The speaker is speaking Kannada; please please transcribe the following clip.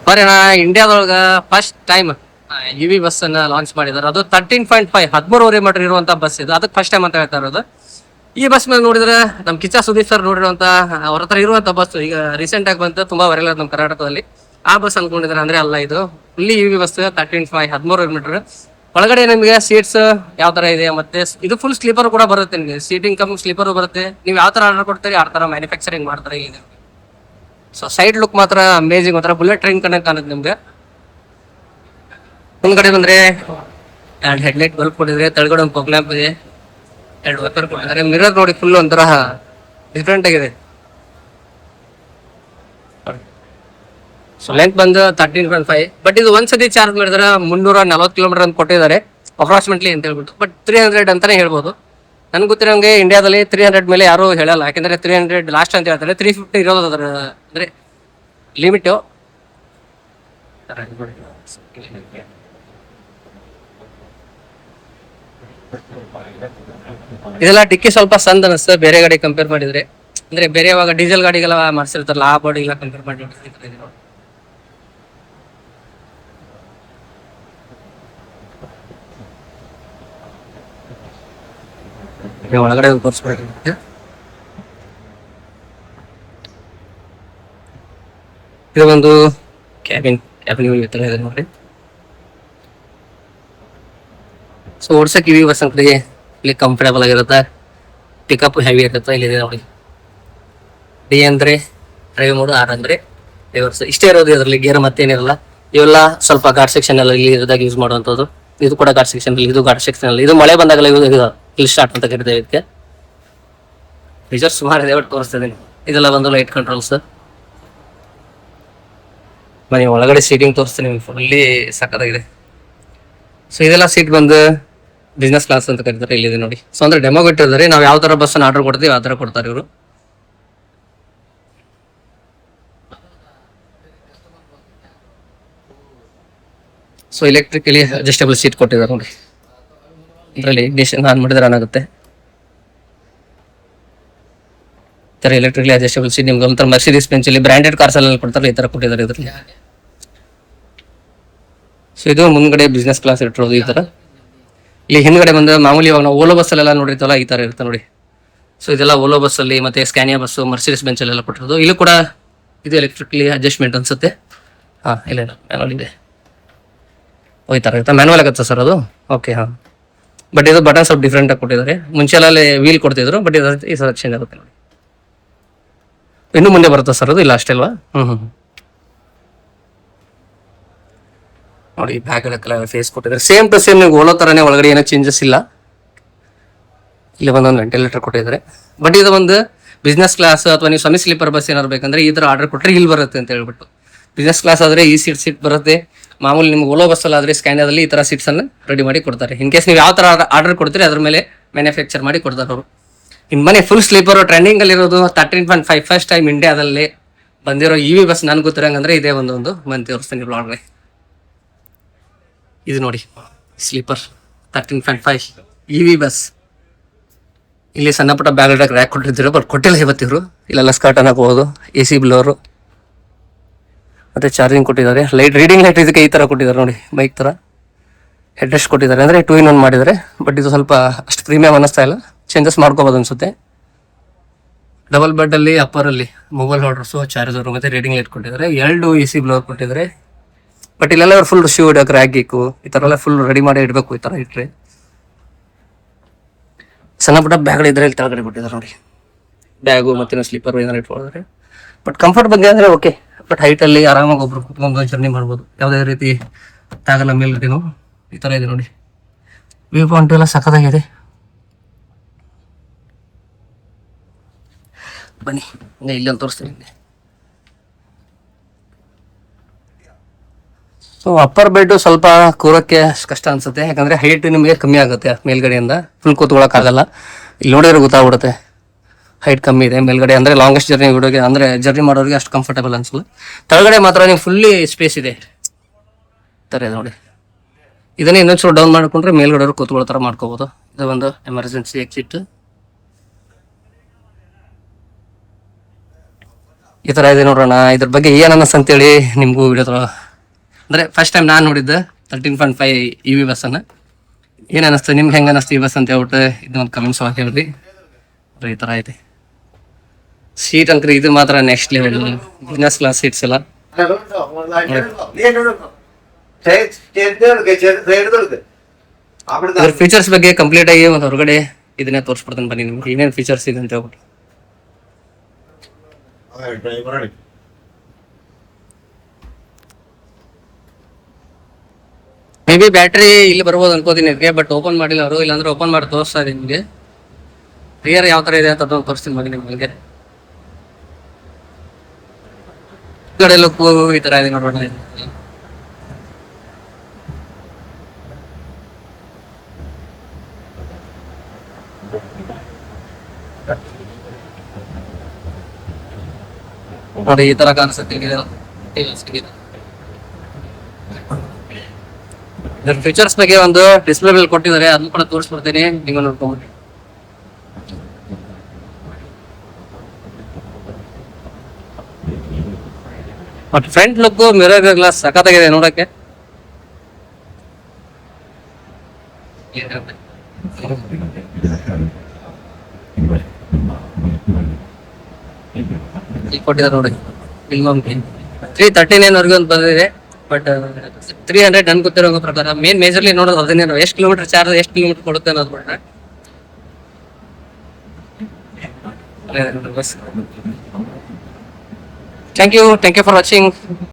ಬರೀ ಇಂಡಿಯಾದೊಳಗ ಫಸ್ಟ್ ಟೈಮ್ ಇವಿ ಬಸ್ ಅನ್ನ ಲಾಂಚ್ ಮಾಡಿದಾರೆ. ಅದು 13.5 13.5 ಮೀಟರ್ ಇರುವಂತ ಬಸ್ ಇದು. ಅದಕ್ಕೆ ಫಸ್ಟ್ ಟೈಮ್ ಅಂತ ಹೇಳ್ತಾ ಇರೋದು. ಈ ಬಸ್ ಮೇಲೆ ನೋಡಿದ್ರೆ ನಮ್ ಕಿಚ್ಚ ಸುದೀಪ್ ಸರ್ ನೋಡಿರುವಂತ ಅವ್ರ ಹತ್ರ ಇರುವಂತ ಬಸ್ ಈಗ ರೀಸೆಂಟ್ ಆಗಿ ಬಂತು, ತುಂಬಾ ವೈರಲ್ ನಮ್ಮ ಕರ್ನಾಟಕದಲ್ಲಿ. ಆ ಬಸ್ ಅನ್ಕೊಂಡಿದ್ರೆ ಅಂದ್ರೆ ಅಲ್ಲ, ಇದು ಫುಲ್ಲಿ ಇವಿ ಬಸ್ 13.5 13 ಮೀಟರ್. ಒಳಗಡೆ ನಿಮಗೆ ಸೀಟ್ಸ್ ಯಾವ ತರ ಇದೆ, ಮತ್ತೆ ಇದು ಫುಲ್ ಸ್ಲೀಪರ್ ಕೂಡ ಬರುತ್ತೆ. ನಿಮಗೆ ಸೀಟಿಂಗ್ ಕಮ್ ಸ್ಲೀಪರ್ ಬರುತ್ತೆ. ನೀವು ಯಾವ ತರ ಆರ್ಡರ್ ಕೊಡ್ತೀರಿ ಆ ತರ ಮ್ಯಾನುಫ್ಯಾಕ್ಚರಿಂಗ್ ಮಾಡ್ತಾರೆ ಈಗ. ಸೊ ಸೈಡ್ ಲುಕ್ ಮಾತ್ರ ಅಮೇಜಿಂಗ್, ಒಂಥರ ಬುಲೆಟ್ ಟ್ರೈನ್ ಕಣಕ್ ಕಾಣುತ್ತೆ ನಿಮ್ಗೆ. ಮುಂದ್ಗಡೆ ಬಂದ್ರೆ 2 ಹೆಡ್ಲೈಟ್ ಬಲ್ಬ್ ಕೊಟ್ಟಿದ್ರೆ, ತೆಳಗಡೆ ಒಂದು ಫಾಗ್ ಲ್ಯಾಂಪ್ ಇದೆ, 2 ವೈಪರ್ ಕೊಟ್ಟಿದ್ದಾರೆ. ಮಿರರ್ ನೋಡಿ ಫುಲ್ ಒಂಥರ ಡಿಫ್ರೆಂಟ್ ಆಗಿದೆ. ಸೊ ಲೆಂತ್ ಬಂದು 13.5. ಬಟ್ ಇದು ಒಂದ್ಸತಿ ಚಾರ್ಜ್ ಮಾಡಿದ್ರೆ 340 ಕಿಲೋಮೀಟರ್ ಅಂತ ಕೊಟ್ಟಿದ್ದಾರೆ ಅಪ್ರಾಕ್ಸಿಮೇಟ್ಲಿ ಅಂತ ಹೇಳ್ಬಿಟ್ಟು. ಬಟ್ 300 ಅಂತಾನೆ ಹೇಳ್ಬೋದು. ನನ್ಗೆ ಗೊತ್ತಿರೋಂಗೆ ಇಂಡಿಯಾದಲ್ಲಿ 300 ಮೇಲೆ ಯಾರು ಹೇಳಲ್ಲ, ಯಾಕಂದ್ರೆ 300 ಲಾಸ್ಟ್ ಅಂತ ಹೇಳ್ತಾರೆ. 350 ಇರೋದು ಅದರ ಅಂದ್ರೆ ಲಿಮಿಟ್. ಇದೆಲ್ಲ ಡಿಕ್ಕಿ ಸ್ವಲ್ಪ ಸಂದ್ ಅನಿಸ್ತದೆ ಬೇರೆ ಗಾಡಿ ಕಂಪೇರ್ ಮಾಡಿದ್ರೆ. ಅಂದ್ರೆ ಬೇರೆ ಇವಾಗ ಡೀಸೆಲ್ ಗಾಡಿಗೆಲ್ಲ ಮಾಡಿಸಿರ್ತಾರಲ್ಲ, ಆ ಬಾಡಿಗೆಲ್ಲ ಕಂಪೇರ್ ಮಾಡಿ ಒಳಗಡೆ ತೋರಿಸ್ಬೇಕು. ಇದು ಒಂದು ಕ್ಯಾಬಿನ್ ಈ ತರ ಇದೆ ನೋಡಿ. ಸೊ ಓಡ್ಸಕ್ ಇವಿ ಬಸ್ ಅಂಕಡಿಗೆ ಇಲ್ಲಿ ಕಂಫರ್ಟಬಲ್ ಆಗಿರುತ್ತೆ. ಪಿಕಪ್ ಹೆವಿ ಇರುತ್ತೆ. ಇಲ್ಲಿ ನೋಡಿ, ಡಿ ಅಂದ್ರೆ ಡ್ರೈವ್ ಮೋಡ್, ಆರ್ ಅಂದ್ರೆ ರಿವರ್ಸ್. ಇಷ್ಟೇ ಇರೋದು ಇದರಲ್ಲಿ, ಗೇರ್ ಮತ್ತೇನಿರಲ್ಲ. ಇವೆಲ್ಲ ಸ್ವಲ್ಪ ಘಾಟ್ ಸೆಕ್ಷನ್ ಅಲ್ಲಿ ಇಲ್ಲಿ ಇರೋದಾಗ ಯೂಸ್ ಮಾಡುವಂಥದ್ದು. ಇದು ಕೂಡ ಘಾಟ್ ಸೆಕ್ಷನ್ ಅಲ್ಲಿ, ಇದು ಘಾಟ್ ಸೆಕ್ಷನ್ ಅಲ್ಲಿ. ಇದು ಮಳೆ ಬಂದಾಗಲ್ಲ ಇಲ್ಲಿ ಸ್ಟಾರ್ಟ್ ಅಂತ ಕರಿತೇವೆ ಇದಕ್ಕೆ. ಫೀಚರ್ಸ್ ಸುಮಾರು ಇದೆ, ಬಟ್ ತೋರಿಸ್ತಿದ್ದೀನಿ. ಇದೆಲ್ಲ ಒಂದು ಲೈಟ್ ಕಂಟ್ರೋಲ್ಸ್. ಮನೆ ಒಳಗಡೆ ಸೀಟಿಂಗ್ ತೋರಿಸ್ತೀನಿ, ಫುಲ್ಲಿ ಸಕ್ಕತ್ತಾಗಿದೆ. ಸೊ ಇದೆಲ್ಲ ಸೀಟ್ ಬಂದು ಬಿಸ್ನೆಸ್ ಕ್ಲಾಸ್ ಅಂತ ಕರೀತಾರೆ. ಇಲ್ಲಿದೆ ನೋಡಿ. ಸೊ ಅಂದ್ರೆ ಡೆಮೋ ಬಿಟ್ಟಿರ್ತಾರೆ, ನಾವು ಯಾವ ತರ ಬಸ್ ಆರ್ಡರ್ ಕೊಡ್ತೀವಿ ಆ ತರ ಕೊಡ್ತಾರೆ ಇವರು. ಸೊ ಎಲೆಕ್ಟ್ರಿಕಲಿ ಅಡ್ಜಸ್ಟಬಲ್ ಸೀಟ್ ಕೊಟ್ಟಿದ್ದಾರೆ ನೋಡಿ. ಇದರಲ್ಲಿ ಇಗ್ನಿಷನ್ ಆನ್ ಮಾಡಿದ್ರೆ ಆನ್ ಆಗುತ್ತೆ. ಈ ತರ ಎಲೆಕ್ಟ್ರಿಕಲಿ ಅಡ್ಜಸ್ಟಬಲ್ ಸೀಟ್ ನಿಮ್ಗೆ ಒಂಥರ ಮರ್ಸಿಡೀಸ್ ಬೆಂಚ್ ಅಲ್ಲಿ ಬ್ರಾಂಡೆಡ್ ಕಾರ್ಸ್ ಅಲ್ಲಿ ಕೊಡ್ತಾರೆ, ಈ ತರ ಕೊಟ್ಟಿದ್ದಾರೆ ಇದರಲ್ಲಿ. ಸೊ ಇದು ಮುಂದ್ಗಡೆ ಬಿಸ್ನೆಸ್ ಕ್ಲಾಸ್ ಇಟ್ಟಿರೋದು ಈ ತರ. ಇಲ್ಲಿ ಹಿಂದ್ಗಡೆ ಬಂದು ಮಾಮೂಲಿ ಇವಾಗ ನಾವು ಓಲೋ ಬಸ್ ಅಲ್ಲೆಲ್ಲ ನೋಡಿರ್ತಲ್ಲ, ಈ ತರ ಇರುತ್ತೆ ನೋಡಿ. ಸೊ ಇದೆಲ್ಲ ಓಲೋ ಬಸ್ ಅಲ್ಲಿ ಮತ್ತೆ ಸ್ಕ್ಯಾನಿಯಾ ಬಸ್ಸು, ಮರ್ಸಿಡೀಸ್ ಬೆಂಚ್ ಅಲ್ಲೆಲ್ಲ ಕೊಟ್ಟಿರೋದು. ಇಲ್ಲೂ ಕೂಡ ಇದು ಎಲೆಕ್ಟ್ರಿಕಲಿ ಅಡ್ಜಸ್ಟ್ಮೆಂಟ್ ಅನ್ಸುತ್ತೆ. ಹಾ ಇಲ್ಲ ಮ್ಯಾನುವಲ್ ಇದೆ. ಈ ತರ ಇರುತ್ತೆ, ಮ್ಯಾನುವಲ್ ಆಗುತ್ತೆ ಸರ್ ಅದು. ಓಕೆ ಹಾ. ಬಟ್ ಇದು ಬಟನ್ ಸ್ವಲ್ಪ ಡಿಫ್ರೆಂಟ್ ಆಗಿ ಕೊಟ್ಟಿದ್ದಾರೆ. ಮುಂಚೆ ಎಲ್ಲ ವೀಲ್ ಕೊಡ್ತಿದ್ರು, ಬಟ್ ಇದು ಈ ಸಲ ಚೇಂಜ್ ಆಗುತ್ತೆ ನೋಡಿ. ಇನ್ನು ಮುಂದೆ ಬರುತ್ತೆ ಸರ್ ಅದು, ಇಲ್ಲ ಅಷ್ಟೇ ಅಲ್ವಾ? ನೋಡಿ ಬ್ಯಾಕ್ ಫೇಸ್ ಕೊಟ್ಟಿದ್ದಾರೆ. ಸೇಮ್ ಟು ಸೇಮ್ ನೀವು ಓಲೋ ತರನೇ, ಒಳಗಡೆ ಏನೋ ಚೇಂಜಸ್ ಇಲ್ಲ. ಇಲ್ಲಿ ಒಂದೊಂದು ವೆಂಟಿಲೇಟರ್ ಕೊಟ್ಟಿದ್ದಾರೆ. ಬಟ್ ಇದು ಒಂದು ಬಿಸ್ನೆಸ್ ಕ್ಲಾಸ್ ಅಥವಾ ನೀವು ಸೆಮಿ ಸ್ಲೀಪರ್ ಬಸ್ ಏನಾದ್ರು ಬೇಕಂದ್ರೆ ಈ ತರ ಆರ್ಡರ್ ಕೊಟ್ಟರೆ ಇಲ್ಲಿ ಬರುತ್ತೆ ಅಂತ ಹೇಳ್ಬಿಟ್ಟು. ಬಿಸ್ನೆಸ್ ಕ್ಲಾಸ್ ಆದ್ರೆ ಈ ಸೀಟ್ ಬರುತ್ತೆ. ಮಾಮೂಲಿ ನಿಮ್ಗೆ ಓಲೋ ಬಸ್ ಆದ್ರೆ ಸ್ಕ್ಯಾನಿಯಾದಲ್ಲಿ ಈ ತರ ಸೀಟ್ಸ್ ಅನ್ನು ರೆಡಿ ಮಾಡಿ ಕೊಡ್ತಾರೆ. ಇನ್ ಕೇಸ್ ನೀವು ಯಾವ ತರ ಆರ್ಡರ್ ಕೊಡ್ತೀರಿ ಅದ್ರ ಮೇಲೆ ಮ್ಯಾನುಫ್ಯಾಕ್ಚರ್ ಮಾಡಿ ಕೊಡ್ತಾರೆ ಅವರು. ಇನ್ ಮನೆ ಫುಲ್ ಸ್ಲೀಪರ್ ಟ್ರೆಂಡಿಂಗ್ ಅಲ್ಲಿ ಇರೋದು 13.5 ಫಸ್ಟ್ ಟೈಮ್ ಇಂಡಿಯಾದಲ್ಲಿ ಬಂದಿರೋ ಇವಿ ಬಸ್ ನನ್ಗೆ ಗೊತ್ತಿರಂಗಂದ್ರೆ ಇದೇ ಒಂದು ಮಂದಿ ತೋರಿಸ್ತೀನಿ ಒಳಗಡೆ. ಇದು ನೋಡಿ ಸ್ಲೀಪರ್ 13.5 ಇವಿ ಬಸ್. ಇಲ್ಲಿ ಸಣ್ಣ ಪುಟ್ಟ ಬ್ಯಾಗ್ ರ್ಯಾಕ್ ಕೊಟ್ಟಿದ್ರು, ಬಟ್ ಕೊಟ್ಟಿಲ್ಲ ಇವತ್ತಿದ್ರು. ಇಲ್ಲೆಲ್ಲ ಸ್ಕರ್ಟ್ ಹಾಕಬಹುದು, AC ಬ್ಲೋರು ಮತ್ತೆ ಚಾರ್ಜಿಂಗ್ ಕೊಟ್ಟಿದ್ದಾರೆ. ಲೈಟ್ ರೀಡಿಂಗ್ ಲೈಟ್ ಇದಕ್ಕೆ ಈ ತರ ಕೊಟ್ಟಿದ್ದಾರೆ ನೋಡಿ, ಬೈಕ್ ತರ. ಹೆಡ್ ರೆಸ್ಟ್ ಕೊಟ್ಟಿದ್ದಾರೆ, ಅಂದ್ರೆ 2 in 1 ಮಾಡಿದ್ದಾರೆ. ಬಟ್ ಇದು ಸ್ವಲ್ಪ ಅಷ್ಟು ಪ್ರೀಮಿಯಂ ಅನ್ನಿಸ್ತಾ ಇಲ್ಲ, ಚೇಂಜಸ್ ಮಾಡ್ಕೋಬಹುದು ಅನ್ಸುತ್ತೆ. ಡಬಲ್ ಬೆಡ್ ಅಲ್ಲಿ ಅಪ್ಪರ್ ಅಲ್ಲಿ ಮೊಬೈಲ್ ಹೋಲ್ಡರ್ಸ್, ಚಾರ್ಜರ್ ಮತ್ತೆ ರೀಡಿಂಗ್ ಲೈಟ್ ಕೊಟ್ಟಿದ್ದಾರೆ. 2 AC ಬ್ಲೋರ್ ಕೊಟ್ಟಿದ್ದಾರೆ. ಬಟ್ ಇಲ್ಲೆಲ್ಲ ಫುಲ್ ಶೂ ಇಡಕ್ಕೆ ರ್ಯಾಕ್ ಗೀಕು ಈ ತರ ಎಲ್ಲ ಫುಲ್ ರೆಡಿ ಮಾಡಿ ಇಡಬೇಕು. ಈ ತರ ಇಟ್ರೆ ಸಣ್ಣ ಪುಟ್ಟ ಬ್ಯಾಗ್ಗಳಿದ್ರೆ ಇಲ್ಲಿ ಕೆಳಗಡೆ ಕೊಟ್ಟಿದ್ದಾರೆ ನೋಡಿ. ಬ್ಯಾಗು ಮತ್ತೆ ಸ್ಲೀಪರ್ ಏನಾರು ಇಟ್ಕೊಂಡಿದ್ದಾರೆ. ಬಟ್ ಕಂಫರ್ಟ್ ಬಗ್ಗೆ ಅಂದ್ರೆ ಓಕೆ. ಬಟ್ ಹೈಟ್ ಅಲ್ಲಿ ಆರಾಮಾಗಿ ಒಬ್ರು ಕುತ್ಕೊಂಡು ಜರ್ನಿ ಮಾಡ್ಬೋದು, ಯಾವುದೇ ರೀತಿ ತಾಗಲ್ಲ. ಮೇಲ್ಗಡೆನು ಈ ತರ ಇದೆ ನೋಡಿ. ವ್ಯೂ ಪಾಯಿಂಟ್ ಎಲ್ಲ ಸಖತ್ತಾಗಿದೆ. ಬನ್ನಿ ಇಲ್ಲಿ ಒಂದು ತೋರಿಸ್ತೀನಿ. ಸೊ ಅಪ್ಪರ್ ಬೆಡ್ ಸ್ವಲ್ಪ ಕೂರಕ್ಕೆ ಕಷ್ಟ ಅನ್ಸುತ್ತೆ, ಯಾಕಂದ್ರೆ ಹೈಟ್ ನಿಮಗೆ ಕಮ್ಮಿ ಆಗುತ್ತೆ ಮೇಲ್ಗಡೆಯಿಂದ. ಫುಲ್ ಕೂತ್ಕೊಳ್ಳೋಕೆ ಆಗಲ್ಲ. ಇಲ್ಲಿ ನೋಡಿದ್ರೆ ಗೊತ್ತಾಗ್ಬಿಡುತ್ತೆ ಹೈಟ್ ಕಮ್ಮಿ ಇದೆ ಮೇಲ್ಗಡೆ. ಅಂದ್ರೆ ಲಾಂಗೆಸ್ಟ್ ಜರ್ನಿ ಹುಡುಗಿ ಅಂದ್ರೆ ಜರ್ನಿ ಮಾಡೋರಿಗೆ ಅಷ್ಟು ಕಂಫರ್ಟಬಲ್ ಅನ್ಸಲ್ಲ. ಕೆಳಗಡೆ ಮಾತ್ರ ನೀವು ಫುಲ್ಲಿ ಸ್ಪೇಸ್ ಇದೆ ತರ ನೋಡಿ. ಇದನ್ನೇ ಇನ್ನೊಂಚೂರು ಡೌನ್ ಮಾಡ್ಕೊಂಡ್ರೆ ಮೇಲ್ಗಡೆ ಕೂತ್ಕೊಳ್ಳೋ ತರ ಮಾಡ್ಕೋಬಹುದು. ಇದು ಒಂದು ಎಮರ್ಜೆನ್ಸಿ ಎಕ್ಸಿಟ್ ಈ ತರ ಇದೆ ನೋಡೋಣ. ಇದ್ರ ಬಗ್ಗೆ ಏನ್ ಅನ್ನಿಸ್ ಅಂತೇಳಿ ನಿಮ್ಗೂ ವಿಡಿಯೋ ಅಂದರೆ ಫಸ್ಟ್ ಟೈಮ್ ನಾನು ನೋಡಿದ್ದೆ 13.5 ಇ ವಿ ಬಸ್ಸನ್ನು. ಏನು ಅನ್ನಿಸ್ತು ನಿಮ್ಗೆ, ಹೆಂಗೆ ಅನ್ನಿಸ್ತು ಈ ಬಸ್ ಅಂತ ಹೇಳ್ಬಿಟ್ಟು ಇದೊಂದು ಕಮೆಂಟ್ಸ್ ಒಳಗೆ ಹೇಳ್ರಿ. ಈ ಥರ ಐತೆ ಸೀಟ್ ಅಂಕರಿ, ಇದು ಮಾತ್ರ next level business class seats ಎಲ್ಲ. ಇದ್ರ ಫೀಚರ್ಸ್ ಬಗ್ಗೆ ಕಂಪ್ಲೀಟ್ ಆಗಿ ಒಂದು ಹೊರಗಡೆ ಇದನ್ನೇ ತೋರಿಸ್ಬಿಡ್ತಾನೆ ಬನ್ನಿ ನಿಮ್ಗೆ ಏನೇನು ಫೀಚರ್ಸ್ ಇದೆ ಅಂತ ಹೇಳ್ಬಿಟ್ಟು. ಮೇ ಬಿ ಬ್ಯಾಟ್ರಿ ಇಲ್ಲಿ ಬರ್ಬೋದು ಅನ್ಕೋತೀನಿ ಇದಕ್ಕೆ, ಬಟ್ ಓಪನ್ ಮಾಡಿಲ್ಲ ಅವರು. ಇಲ್ಲಾಂದ್ರೆ ಓಪನ್ ಮಾಡಿ ತೋರಿಸ್ತಾ ಇದೆ ನಿಮಗೆ. ರಿಯರ್ ಯಾವ ಥರ ಇದೆ ಅಂತ ಅದನ್ನು ತೋರಿಸ್ತೀನಿ ಬನ್ನಿ ನಿಮಗೆ. ಕಡೆ ಲುಕ್ ಈ ಥರ ಇದೆ ನೋಡೋಣ. ನೋಡಿ ಈ ತರ ಕಾಣಿಸುತ್ತೆ. ಇದ್ರ ಫೀಚರ್ಸ್ ಬಗ್ಗೆ ಒಂದು ಡಿಸ್ಪ್ಲೇ ಮೇಲೆ ಕೊಟ್ಟಿದ್ದಾರೆ, ಅದನ್ನು ಕೂಡ ತೋರಿಸ್ಬಿಡ್ತೀನಿ, ನೀವು ನೋಡ್ಕೊಂಡ್ಬಿಡಿ. But front look mirror glass ಸಖತ್ತಾಗಿದೆ ನೋಡಕ್ಕೆ. ಇಲ್ಲಿ ಕೊಟ್ಟಿದ್ದಾರೆ ನೋಡಿ, 339 ವರೆಗೂ ಅಂತ ಬಂದಿದೆ. ಬಟ್ 300 ನನ್ ಗೊತ್ತಿರೋ ಪ್ರಕಾರ ಮೇಜರ್ಲಿ ನೋಡೋದು ಅದನ್ನೇ, ಎಷ್ಟು ಕಿಲೋಮೀಟರ್ ಚಾರ್ಜ್, ಎಷ್ಟು ಕಿಲೋಮೀಟರ್ ಕೊಡುತ್ತೆ ಅನ್ನೋದು ಬಿಟ್ರೆ. Thank you for watching.